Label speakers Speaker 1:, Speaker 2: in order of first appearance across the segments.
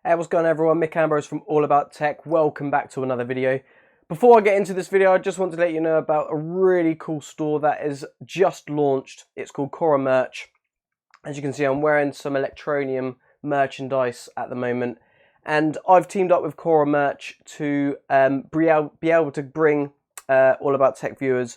Speaker 1: Hey, what's going on everyone? Mick Ambrose from All About Tech. Welcome back to another video. Before I get into this video, I just want to let you know about a really cool store that is just launched. It's called Cora Merch. As you can see, I'm wearing some Electroneum merchandise at the moment. And I've teamed up with Cora Merch to be able to bring All About Tech viewers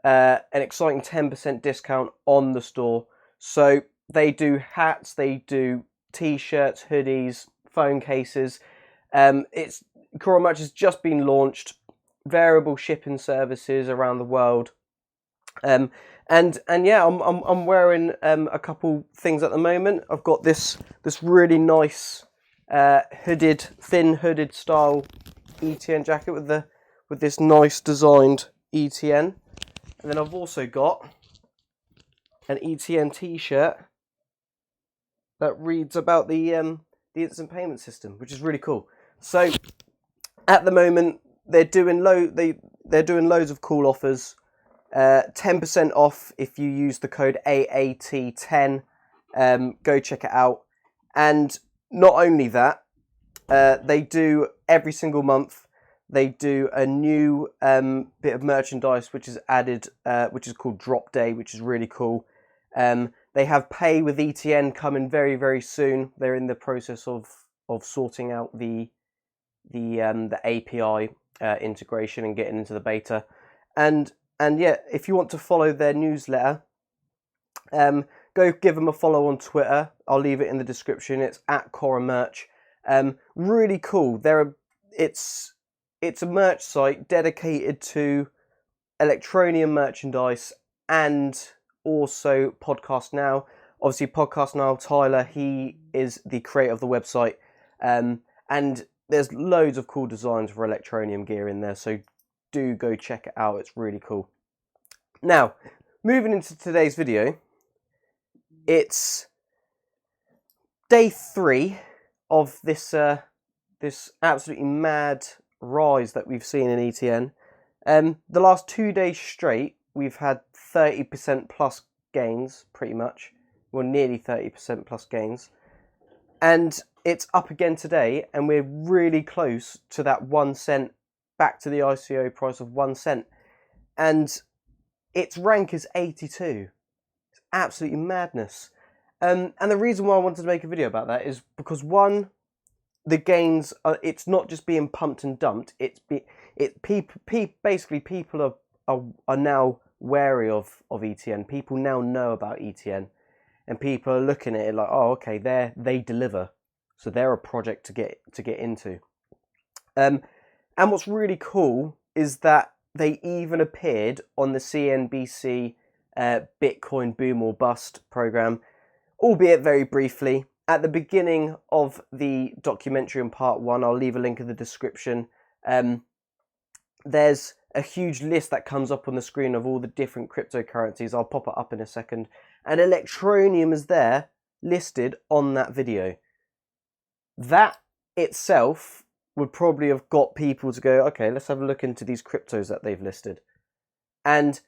Speaker 1: an exciting 10% discount on the store. So they do hats, they do t-shirts, hoodies, phone cases. Cora Merch has just been launched. Variable shipping services around the world. And yeah, I'm wearing a couple things at the moment. I've got this really nice thin hooded style ETN jacket with this nice designed ETN, and then I've also got an ETN t-shirt that reads about the instant payment system, which is really cool. So at the moment they're doing loads of cool offers. 10% off if you use the code AAT10. Go check it out. And not only that, they do every single month. They do a new bit of merchandise which is added, which is called Drop Day, which is really cool. They have Pay with ETN coming very, very soon. They're in the process of sorting out the API integration and getting into the beta. And yeah, if you want to follow their newsletter, go give them a follow on Twitter. I'll leave it in the description. It's at Cora Merch. Really cool. It's a merch site dedicated to Electroneum merchandise and also Podcast Now. Obviously, Podcast Now, Tyler, he is the creator of the website. And there's loads of cool designs for Electroneum gear in there, so do go check it out. It's really cool. Now, moving into today's video, it's day 3 of this absolutely mad rise that we've seen in ETN. The last 2 days straight, we've had 30% plus gains, pretty much. Well, nearly 30% plus gains. And it's up again today, and we're really close to that 1 cent, back to the ICO price of 1 cent. And its rank is 82. It's absolutely madness. And the reason why I wanted to make a video about that is because, one, the gains it's not just being pumped and dumped. Basically people are now wary of ETN. People now know about ETN, and people are looking at it like, oh, okay, they deliver, so they're a project to get into. And what's really cool is that they even appeared on the CNBC Bitcoin Boom or Bust program, albeit very briefly. At the beginning of the documentary in part 1, I'll leave a link in the description. There's a huge list that comes up on the screen of all the different cryptocurrencies. I'll pop it up in a second. And Electroneum is there, listed on that video. That itself would probably have got people to go, okay, let's have a look into these cryptos that they've listed. And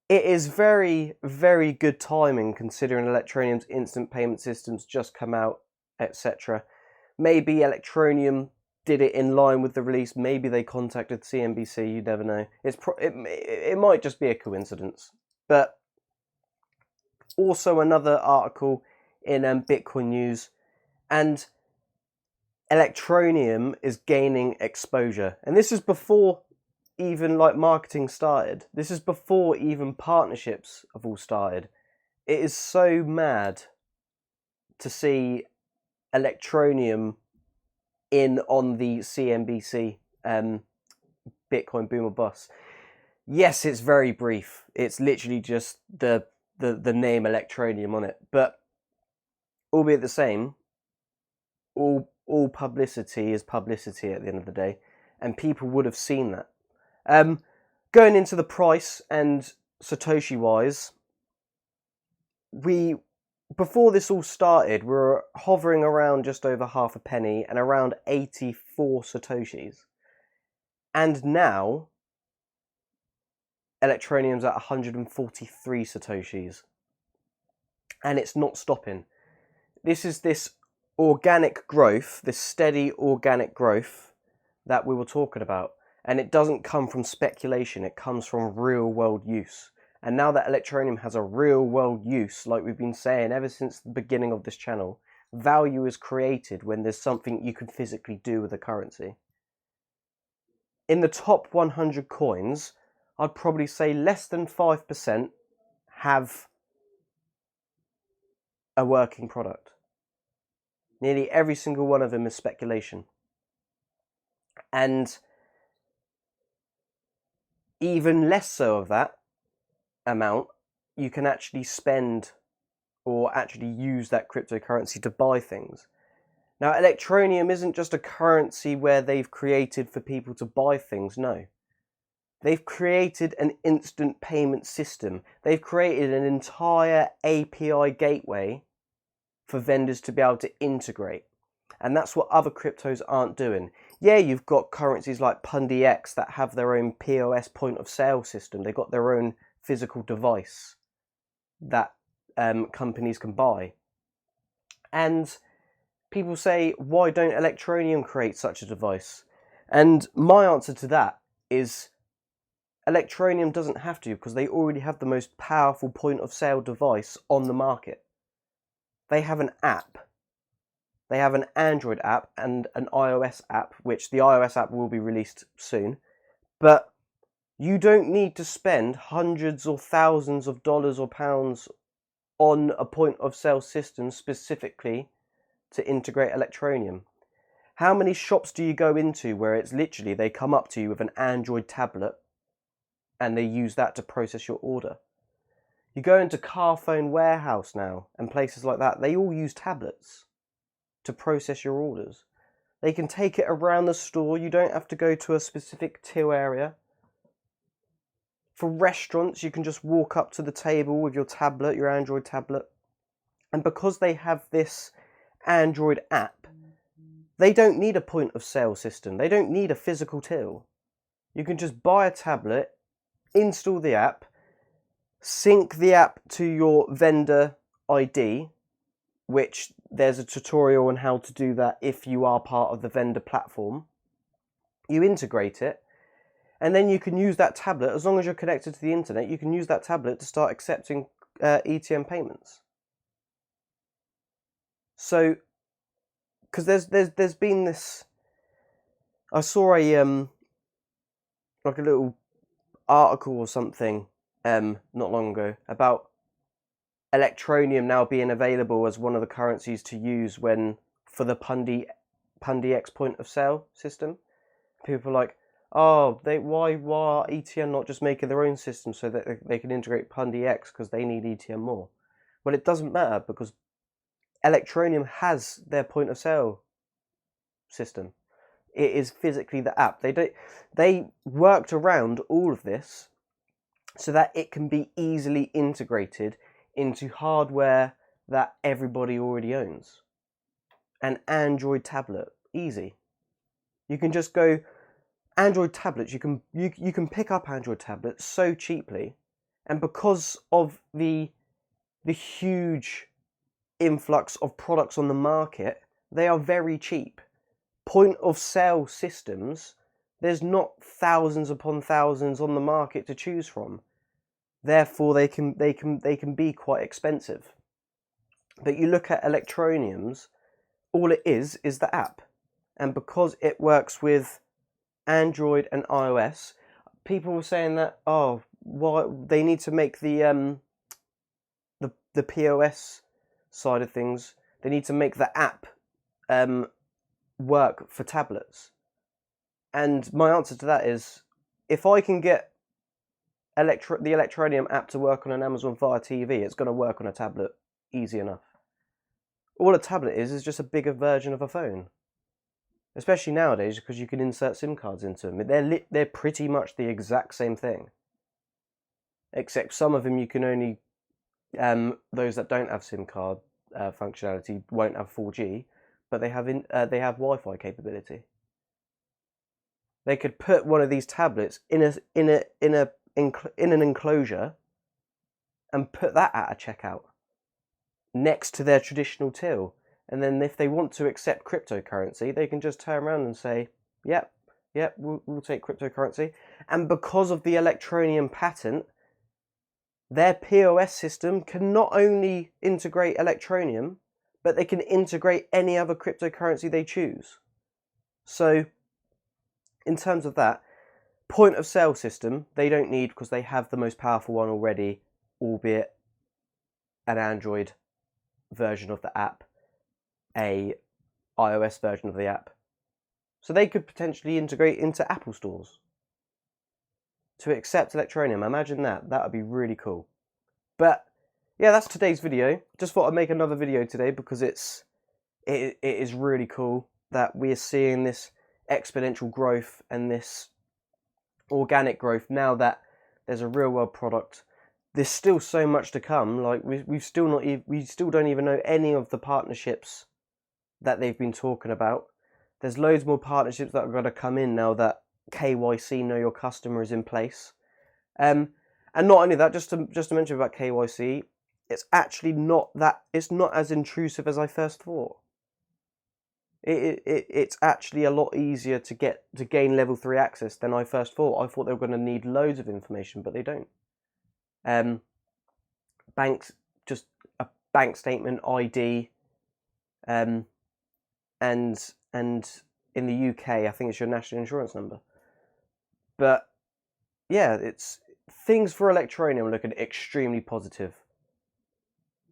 Speaker 1: it is very, very good timing considering Electroneum's instant payment systems just come out, etc. Maybe Electroneum did it in line with the release. Maybe they contacted CNBC. You never know. It might just be a coincidence. But also another article in Bitcoin News, and Electroneum is gaining exposure. And this is before even like marketing started. This is before even partnerships have all started. It is so mad to see Electroneum in on the CNBC Bitcoin Boom or Bust. Yes, it's very brief. It's literally just the name Electroneum on it, but albeit the same, all publicity is publicity at the end of the day, and people would have seen that. Going into the price and Satoshi wise, before this all started, we were hovering around just over half a penny and around 84 Satoshis. And now Electroneum's at 143 Satoshis. And it's not stopping. This is this organic growth, this steady organic growth that we were talking about. And it doesn't come from speculation, it comes from real world use. And now that Electroneum has a real world use, like we've been saying ever since the beginning of this channel, value is created when there's something you can physically do with a currency. In the top 100 coins, I'd probably say less than 5% have a working product. Nearly every single one of them is speculation. And even less so of that amount, you can actually spend or actually use that cryptocurrency to buy things. Now, Electroneum isn't just a currency where they've created for people to buy things, no. They've created an instant payment system. They've created an entire API gateway for vendors to be able to integrate. And that's what other cryptos aren't doing. Yeah, you've got currencies like Pundi X that have their own POS point of sale system. They've got their own physical device that companies can buy. And people say, why don't Electroneum create such a device? And my answer to that is Electroneum doesn't have to, because they already have the most powerful point of sale device on the market. They have an app. They have an Android app and an iOS app, which the iOS app will be released soon. But you don't need to spend hundreds or thousands of dollars or pounds on a point of sale system specifically to integrate Electroneum. How many shops do you go into where it's literally they come up to you with an Android tablet and they use that to process your order? You go into Carphone Warehouse now and places like that, they all use tablets to process your orders. They can take it around the store. You don't have to go to a specific till area. For restaurants, you can just walk up to the table with your tablet, your Android tablet. And because they have this Android app, they don't need a point of sale system. They don't need a physical till. You can just buy a tablet, install the app, sync the app to your vendor ID, which there's a tutorial on how to do that if you are part of the vendor platform. You integrate it, and then you can use that tablet, as long as you're connected to the internet, you can use that tablet to start accepting ETN payments. So, because there's been this, I saw a like a little article or something not long ago about Electroneum now being available as one of the currencies to use for the Pundi X point of sale system. People are like, oh, why are ETN not just making their own system so that they can integrate Pundi X because they need ETN more? Well, it doesn't matter, because Electroneum has their point of sale system. It is physically the app. They worked around all of this so that it can be easily integrated into hardware that everybody already owns. An Android tablet, easy. You can just go Android tablets. You can pick up Android tablets so cheaply, and because of the huge influx of products on the market, they are very cheap. Point of sale systems, there's not thousands upon thousands on the market to choose from. Therefore, they can be quite expensive. But you look at Electroneum's, all it is the app, and because it works with Android and iOS, people were saying that, oh, why they need to make the POS side of things. They need to make the app work for tablets. And my answer to that is, if I can get the Electroneum app to work on an Amazon Fire TV, it's going to work on a tablet easy enough. All a tablet is just a bigger version of a phone. Especially nowadays, because you can insert SIM cards into them. They're pretty much the exact same thing. Except some of them you can only, those that don't have SIM card functionality won't have 4G, but they have Wi-Fi capability. They could put one of these tablets in an enclosure and put that at a checkout next to their traditional till, And then if they want to accept cryptocurrency, they can just turn around and say, yep, we'll take cryptocurrency. And because of the Electroneum patent, their POS system can not only integrate Electroneum, but they can integrate any other cryptocurrency they choose. So in terms of that, point of sale system, they don't need, because they have the most powerful one already, albeit an Android version of the app, a iOS version of the app. So they could potentially integrate into Apple stores to accept Electroneum. Imagine that. That would be really cool. But yeah, that's today's video. Just thought I'd make another video today because it is really cool that we're seeing this exponential growth and this organic growth now that there's a real world product. There's still so much to come. Like we still don't even know any of the partnerships that they've been talking about. There's loads more partnerships that are going to come in now that KYC, know your customer, is in place. And not only that, just to mention about KYC, it's actually not as intrusive as I first thought. It's actually a lot easier to gain level 3 access than I first thought. I thought they were going to need loads of information, but they don't. Banks, just a bank statement, ID, and in the UK, I think it's your national insurance number. But yeah, things for Electroneum are looking extremely positive.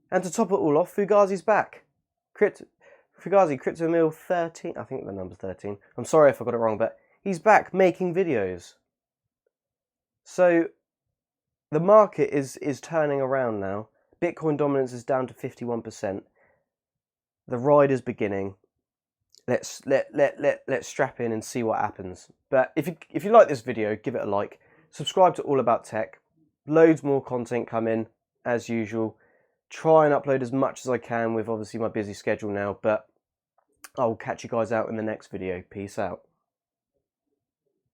Speaker 1: And to top it all off, Fugazi's back. Fugazi, Crypto Mill 13, I think the number's 13. I'm sorry if I got it wrong, but he's back making videos. So the market is turning around now. Bitcoin dominance is down to 51%. The ride is beginning. Let's strap in and see what happens. But if you like this video, give it a like. Subscribe to All About Tech. Loads more content coming as usual. Try and upload as much as I can with obviously my busy schedule now, but I'll catch you guys out in the next video. Peace out.